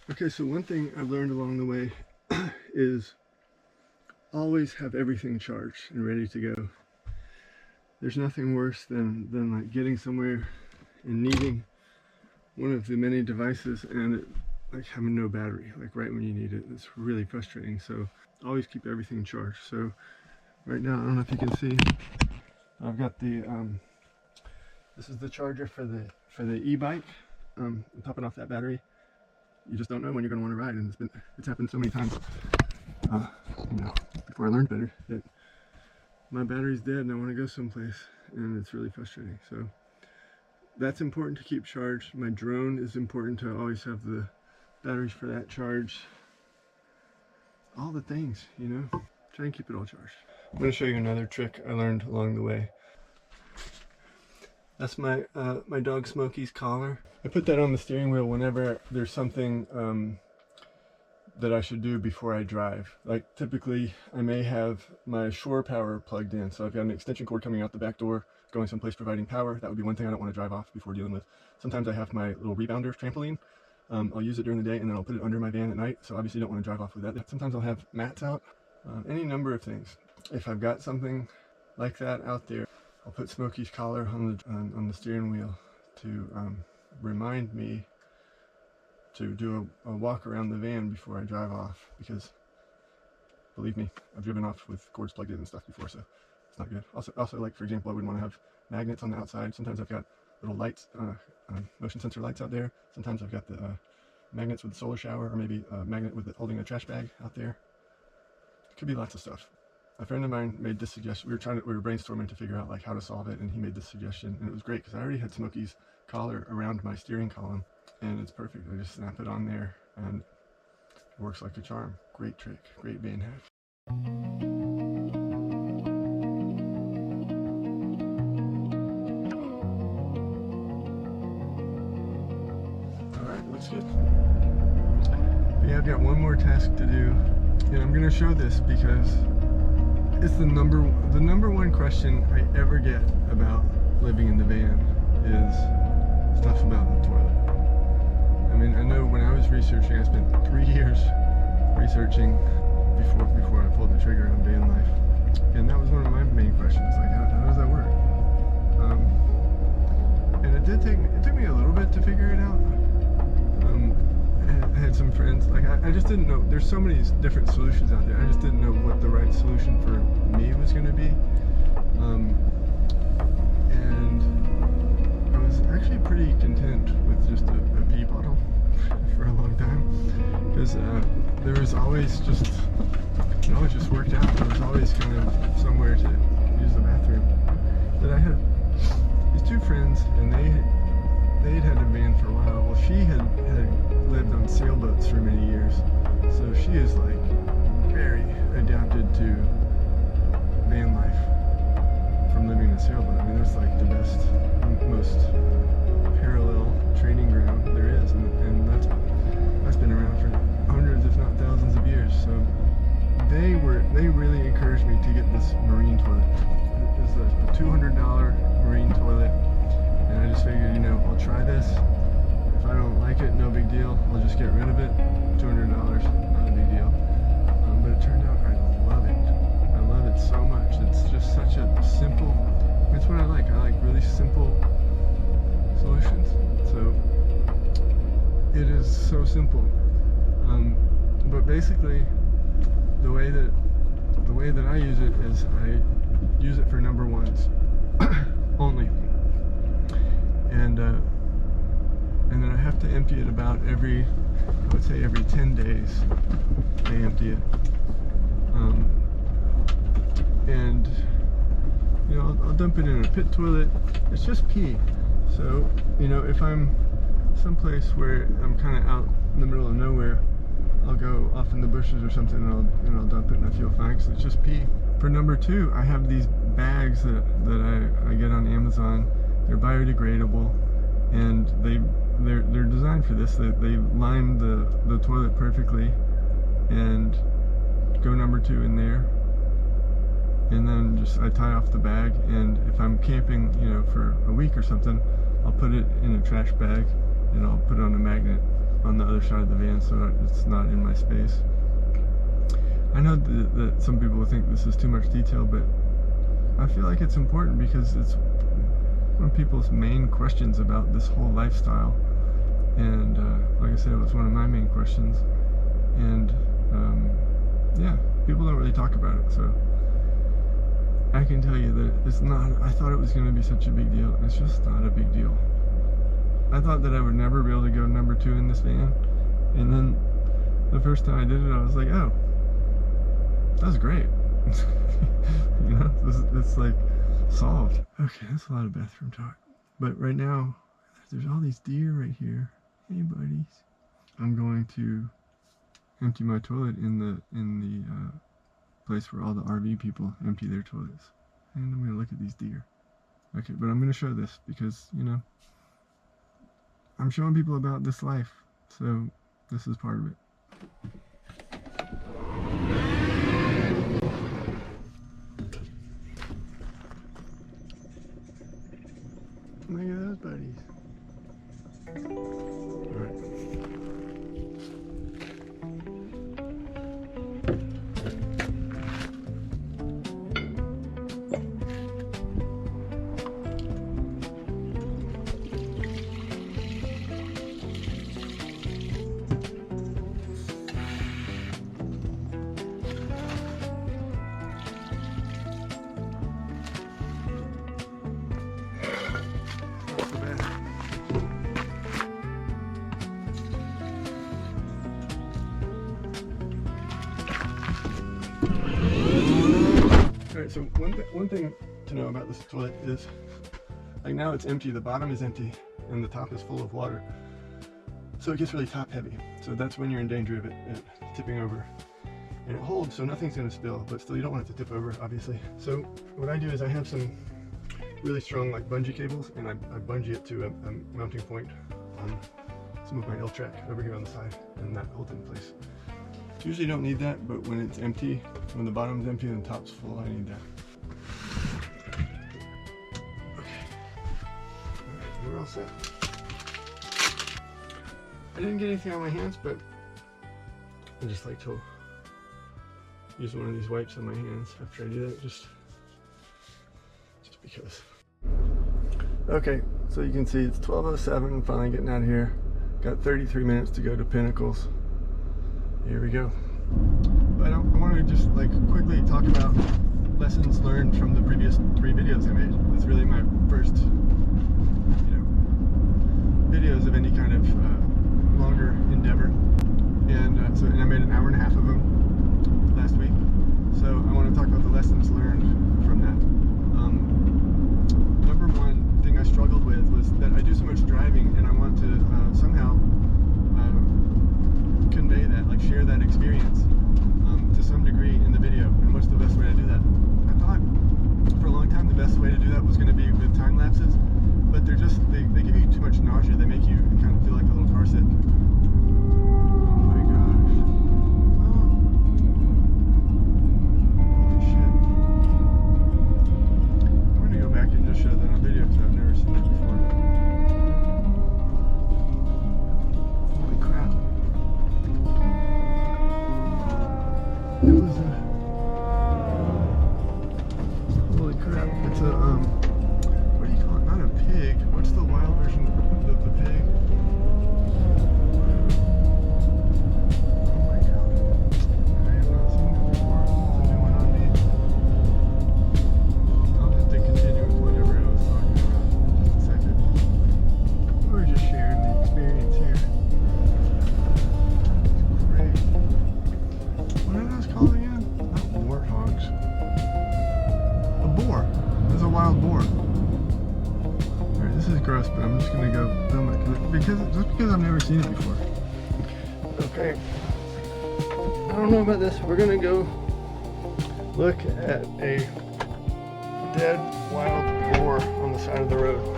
Okay, so one thing I've learned along the way is always have everything charged and ready to go. There's nothing worse than like getting somewhere and needing one of the many devices and it, like having no battery, like right when you need it. It's really frustrating. So always keep everything charged. So right now, I don't know if you can see, I've got the this is the charger for the e-bike. I'm topping off that battery. You just don't know when you're going to want to ride, and it's happened so many times. You know, before I learned better, that my battery's dead and I want to go someplace, and it's really frustrating. So that's important to keep charged. My drone is important to always have the batteries for that charged. All the things, you know, try and keep it all charged. I'm going to show you another trick I learned along the way. That's my my dog Smokey's collar. I put that on the steering wheel whenever there's something that I should do before I drive. Like typically I may have my shore power plugged in, so I've got an extension cord coming out the back door going someplace providing power. That would be one thing I don't want to drive off before dealing with. Sometimes I have my little rebounder trampoline. I'll use it during the day and then I'll put it under my van at night, so obviously don't want to drive off with that. Sometimes I'll have mats out, any number of things. If I've got something like that out there, I'll put Smokey's collar on the steering wheel to remind me to do a walk around the van before I drive off, because believe me, I've driven off with cords plugged in and stuff before, so it's not good. Also, like for example, I wouldn't want to have magnets on the outside. Sometimes I've got little lights, motion sensor lights out there. Sometimes I've got the magnets with the solar shower, or maybe a magnet with holding a trash bag out there. It could be lots of stuff. A friend of mine made this suggestion. We were brainstorming to figure out like how to solve it, and he made this suggestion, and it was great because I already had Smokey's collar around my steering column, and it's perfect. I just snap it on there, and it works like a charm. Great trick, great van hack. All right, looks good. But yeah, I've got one more task to do, and I'm gonna show this because it's the number one question I ever get about living in the van is stuff about the toilet. I mean, I know when I was researching, I spent 3 years researching before I pulled the trigger on van life, and that was one of my main questions. Like, how does that work? And it took me a little bit to figure it out. I had some friends, like I just didn't know, there's so many different solutions out there. I just didn't know what the right solution for me was going to be. And I was actually pretty content with just a pee bottle for a long time, because there was always just, it always just worked out. There was always kind of somewhere to use the bathroom. But I had these two friends, and they'd had a van for a while. Well, she had lived on sailboats for many years, so she is like very adapted to van life from living in a sailboat. I mean, that's like the best, most parallel training ground there is, and that's been around for hundreds, if not thousands of years. So they really encouraged me to get this marine toilet. It's a $200 marine toilet, and I just figured, you know, I'll try this. If I don't like it, no big deal. I'll just get rid of it. $200, not a big deal. But it turned out I love it. I love it so much. It's just such a simple, it's what I like. I like really simple solutions. So it is so simple. But basically, the way that I use it is I use it for number ones only. And then I have to empty it about I would say every 10 days I empty it. And you know, I'll dump it in a pit toilet. It's just pee. So, you know, if I'm someplace where I'm kind of out in the middle of nowhere, I'll go off in the bushes or something, and I'll dump it, and I feel fine because it's just pee. For number two, I have these bags that I get on Amazon. They're biodegradable, and they're designed for this. They line the toilet perfectly, and go number two in there, and then just I tie off the bag. And if I'm camping, you know, for a week or something, I'll put it in a trash bag, and I'll put it on a magnet on the other side of the van, so it's not in my space. I know that some people will think this is too much detail, but I feel like it's important because it's one of people's main questions about this whole lifestyle. And like I said, it was one of my main questions. And yeah, people don't really talk about it, so I can tell you that it's not. I thought it was going to be such a big deal. It's just not a big deal. I thought that I would never be able to go number 2 in this van, and then the first time I did it, I was like, oh, that was great. You know, it's like solved. Okay, that's a lot of bathroom talk. But right now, there's all these deer right here. Hey, buddies. I'm going to empty my toilet in the place where all the RV people empty their toilets, and I'm gonna look at these deer. Okay, but I'm gonna show this because, you know, I'm showing people about this life, so this is part of it. Look at those buddies. All right. Alright, so one thing to know about this toilet is, like, now it's empty, the bottom is empty, and the top is full of water. So it gets really top heavy. So that's when you're in danger of it tipping over. And it holds, so nothing's going to spill, but still you don't want it to tip over, obviously. So what I do is I have some really strong, like, bungee cables, and I bungee it to a mounting point on some of my L-track over here on the side, and that holds it in place. Usually don't need that, but when it's empty, when the bottom's empty and the top's full, I need that. Okay. Alright, we're all set. I didn't get anything on my hands, but I just like to use one of these wipes on my hands after I do that, just because. Okay, so you can see it's 12:07, finally getting out of here. Got 33 minutes to go to Pinnacles. Here we go. But I want to just, like, quickly talk about lessons learned from the previous 3 videos I made. It's really my first, you know, videos of any kind of longer endeavor. And and I made an hour and a half of them last week. So I want to talk about the lessons learned from that. Number one thing I struggled with was that I do so much driving, and I want to somehow convey that, like, share that experience to some degree in the video. And what's the best way to do that? I thought for a long time the best way to do that was going to be with time lapses, but they give you too much nausea. They make you kind of feel like a little car sick. Oh my gosh. Oh. Holy shit. I'm going to go back and just show that on video because I've never seen it before. Holy crap. It was holy crap, it's a, what do you call it? Not a pig. What's the wild version of the pig? Oh my god. I have not seen that before. It's a new one on me. I'll have to continue with whatever I was talking about in just a second. We're just sharing the experience here. It's great. What are those called again? Not warthogs. A boar. There's a wild boar. Alright, this is gross, but I'm just gonna go film it because I've never seen it before. Okay. I don't know about this. We're gonna go look at a dead wild boar on the side of the road.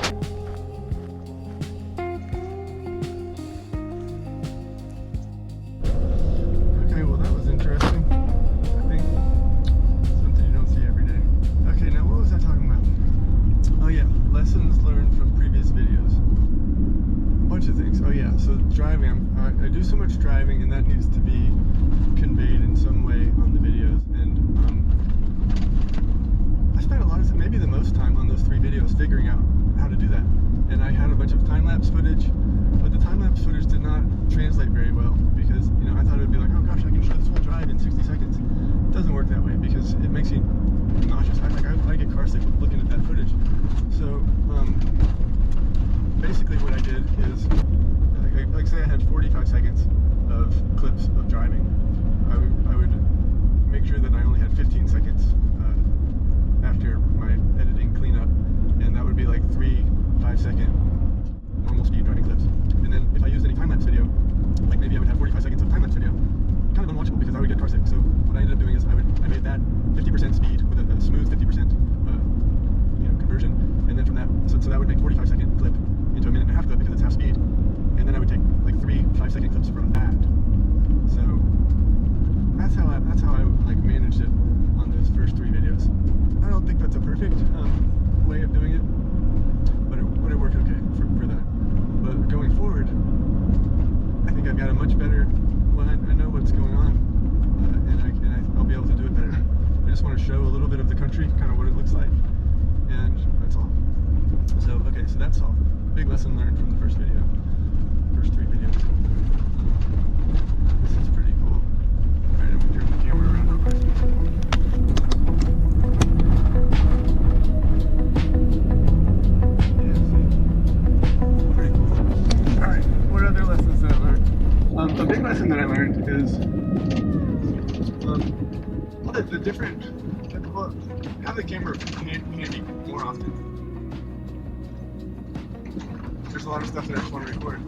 Lessons learned from previous videos. A bunch of things. Oh yeah, so driving, I doing, and that needs to be conveyed in some way on the videos. And I spent a lot of time, maybe the most time on those 3 videos figuring out how to do that. And I had a bunch of time-lapse footage, but the time-lapse footage did not translate very well because, you know, I thought it would be like, oh gosh, I can show this whole drive in 60 seconds. It doesn't work that way because it makes you nauseous. I get car sick looking at that footage. So basically what I did is, like say I had 45 seconds of clips of driving. I would make sure that I only had 15 seconds after my editing cleanup, and that would be like 3 5-second normal speed driving clips. And then if I used any time-lapse video, like maybe I would have 45 seconds of time-lapse video, kind of unwatchable because I would get car sick. So what I ended up doing is I made that 50% speed with a smooth 50% conversion, and then from that, so that would make 45-second clip into a 1.5-minute clip because it's half speed, and then I would take like 3 5-second clips from that. So that's how I like managed it on those first 3 videos. I don't think that's a perfect way of doing it, but it worked okay for that. But going forward, I think I've got a much better. Well, I know what's going on, and I'll be able to do it better. I just want to show a little bit of the country, kind of what it looks like, and that's all. So okay, so that's all. Big lesson learned from the first video, first 3 videos. This is pretty cool. All right, I'm gonna turn the camera around real quick. A big lesson that I learned is the different, well, have the camera handy more often. There's a lot of stuff that I just want to record.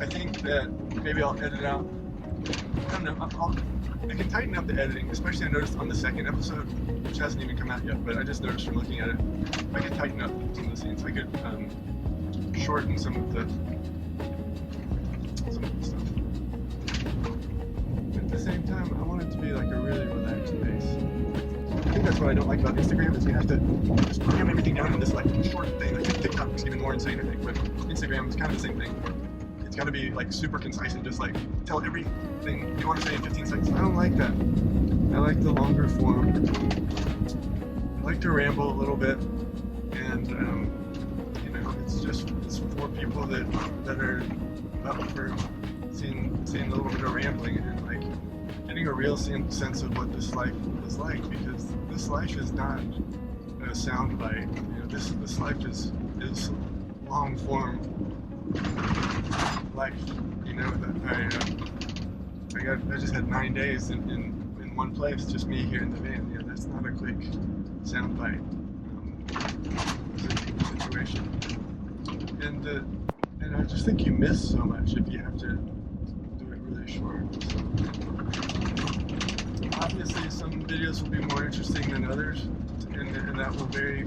I think that maybe I'll edit out, I don't know, I can tighten up the editing, especially I noticed on the second episode, which hasn't even come out yet, but I just noticed from looking at it, I can tighten up some of the scenes. I could shorten some of the stuff. But at the same time, I want it to be like a really relaxed pace. I think that's what I don't like about Instagram is you have to just cram everything down in this like short thing. Like TikTok is even more insane, I think, but Instagram is kind of the same thing. It's got to be like super concise and just like tell everything you want to say in 15 seconds. I don't like that. I like the longer form. I like to ramble a little bit, and it's for people that are up for seeing a little bit of rambling and like getting a real sense of what this life is like, because this life is not a soundbite. You know, this life is long form life. You know, that I just had 9 days in one place, just me here in the van. You know, that's not a quick soundbite situation. And I just think you miss so much if you have to do it really short. So, obviously, some videos will be more interesting than others, and that will vary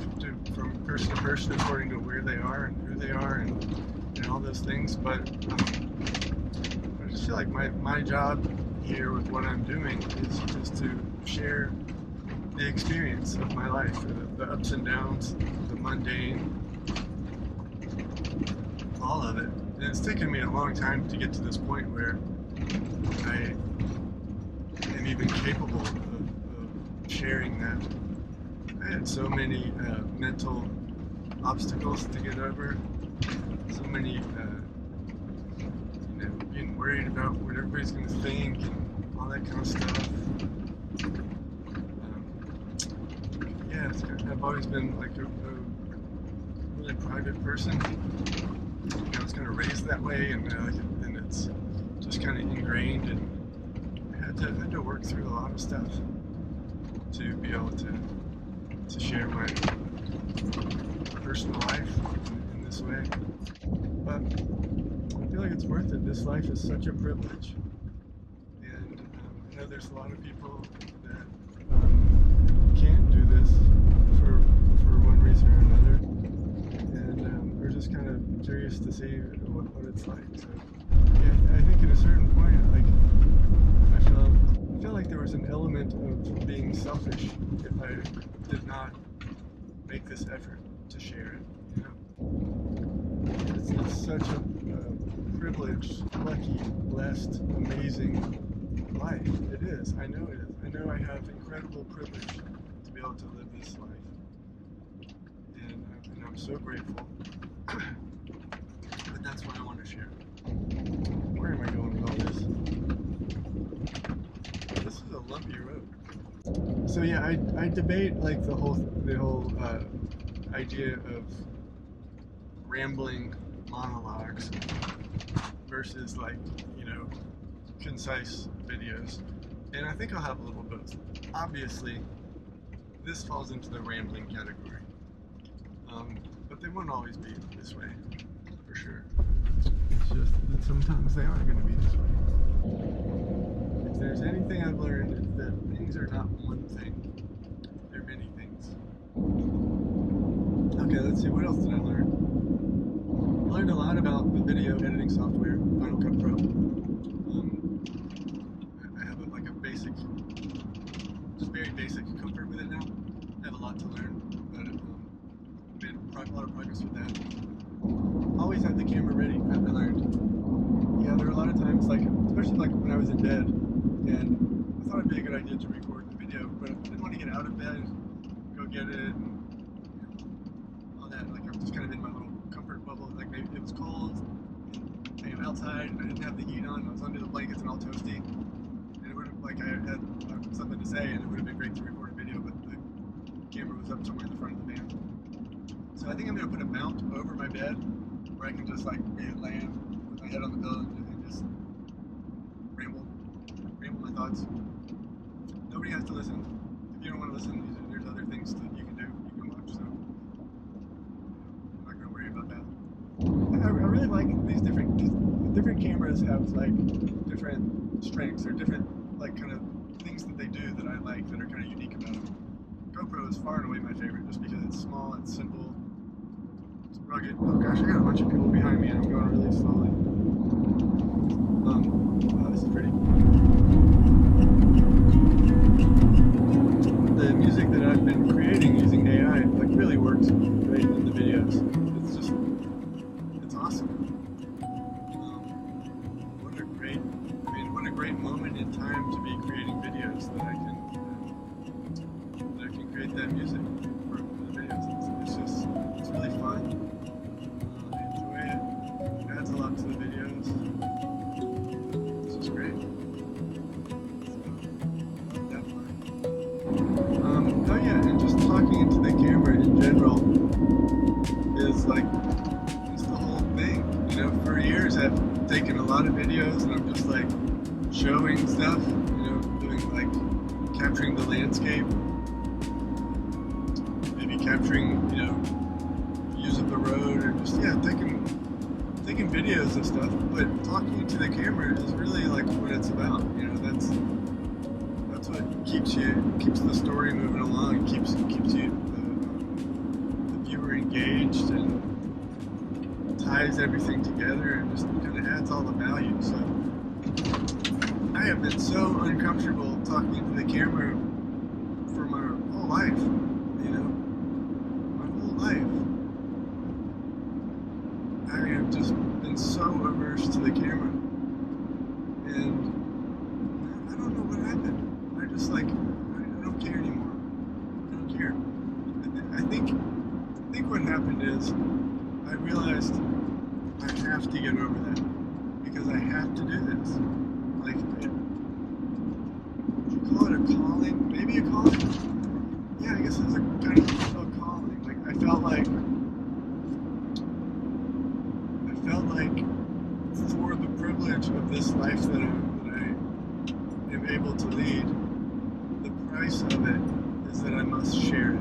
from person to person according to where they are and who they are and all those things. But I just feel like my job here with what I'm doing is to share the experience of my life, the ups and downs, the mundane, all of it. And it's taken me a long time to get to this point where I am even capable of sharing that. I had so many mental obstacles to get over, so many being worried about what everybody's going to think and all that kind of stuff. I've always been like a really private person. I was kind of raised that way, and it's just kind of ingrained, and I had to work through a lot of stuff to be able to share my personal life in this way. But I feel like it's worth it. This life is such a privilege, and I know there's a lot of people that can't do this for one reason or another, and we're just kind of curious to see what it's like. So yeah, I think at a certain point, like I feel like there was an element of being selfish if I did not make this effort to share it. You know, it's such a privileged, lucky, blessed, amazing life. It is. I know it is. I know I have incredible privilege to be able to live this life. And I'm so grateful. But that's what I want to share. Where am I going with all this? This is a lumpy road. So yeah, I debate like the whole idea of rambling monologues versus like, you know, concise videos, and I think I'll have a little both. Obviously, this falls into the rambling category, but they won't always be this way, for sure. It's just that sometimes they are going to be this way. If there's anything I've learned, it's that things are not one thing. They're many things. Okay, let's see, what else did I learn? I learned a lot about the video editing software, Final Cut Pro. I have like a basic, just very basic comfort with it now. I have a lot to learn, but made a lot of progress with that. Always had the camera ready, I learned. Yeah, there were a lot of times, like, especially like when I was in bed, and I thought it'd be a good idea to record the video, but I didn't want to get out of bed, go get it, and all that. Like, I'm just kind of in my little comfort bubble. Like, maybe it was cold, and I'm outside, and I didn't have the heat on, I was under the blankets and all toasty, and it would have, like, I had something to say, and it would have been great to record a video, but the camera was up somewhere in the front of the van. So I think I'm going to put a mount over my bed, where I can just, like, land with my head on the pillow and just ramble my thoughts. Nobody has to listen. If you don't want to listen, there's other things that you can do, you can watch, so I'm not going to worry about that. I really like these different cameras have like different strengths or different like kind of things that they do that I like that are kind of unique about them. GoPro is far and away my favorite just because it's small, it's simple, it's rugged. Oh gosh, I got a bunch of people behind me and I'm going really slowly. Oh, this is pretty. The music that I've been creating using AI like really works great in the videos. It's just, it's awesome. What a great moment in time to be creating videos that I can create that music for the videos. It's really fun. I enjoy it. It adds a lot to the videos. This is great. Oh yeah, and just talking into the camera in general is like, it's the whole thing. You know, for years I've taken a lot of videos and I'm just like showing stuff, you know, doing like capturing the landscape, maybe capturing, you know, views of the road, or just, yeah, taking videos of stuff, but talking to the camera is really like what it's about, you know, that's what keeps the story moving along, keeps you the viewer engaged and ties everything together and just kind of adds all the value. So I have been so uncomfortable talking to the camera for my whole life, you know, my whole life. I have just been so averse to the camera, and I don't know what happened. I just like, I don't care anymore. I don't care. I think what happened is I realized I have to get over that because I have to do this. Like, you call it a calling? Maybe a calling? Yeah, I guess it's a kind of a calling. Like, I felt like for the privilege of this life that I am able to lead, the price of it is that I must share it.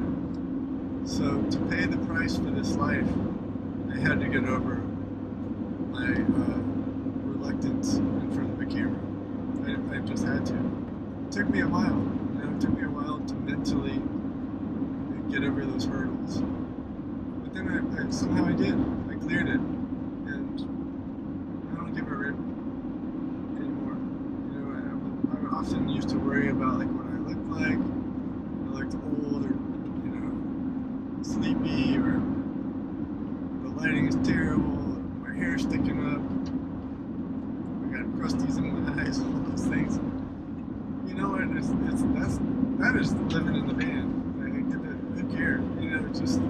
So to pay the price for this life, I had to get over my reluctance in front of the camera. I just had to. It took me a while. You know, it took me a while to mentally get over those hurdles. But then I somehow I did. I cleared it. And I don't give a rip anymore. You know, I often used to worry about like what I looked like. I looked old or, you know, sleepy, or the lighting is terrible, or my hair's sticking up. crusties in my eyes, all those things. You know what? That is living in the van. I give it good care. You know, it's just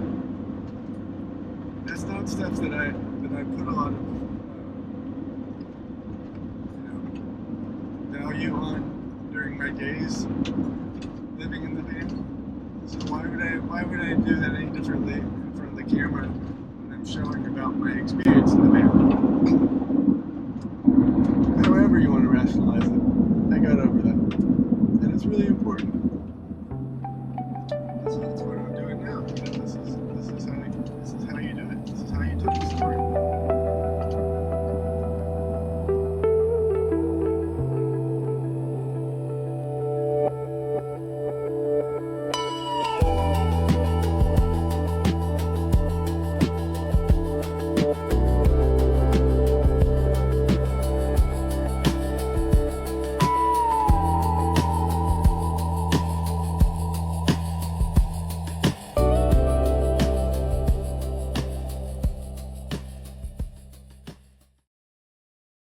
that's not stuff that I put a lot of value on during my days living in the van. So why would I do that any differently in front of the camera when I'm showing about my experience in the van? However you want to rationalize it, I got over that. And it's really important.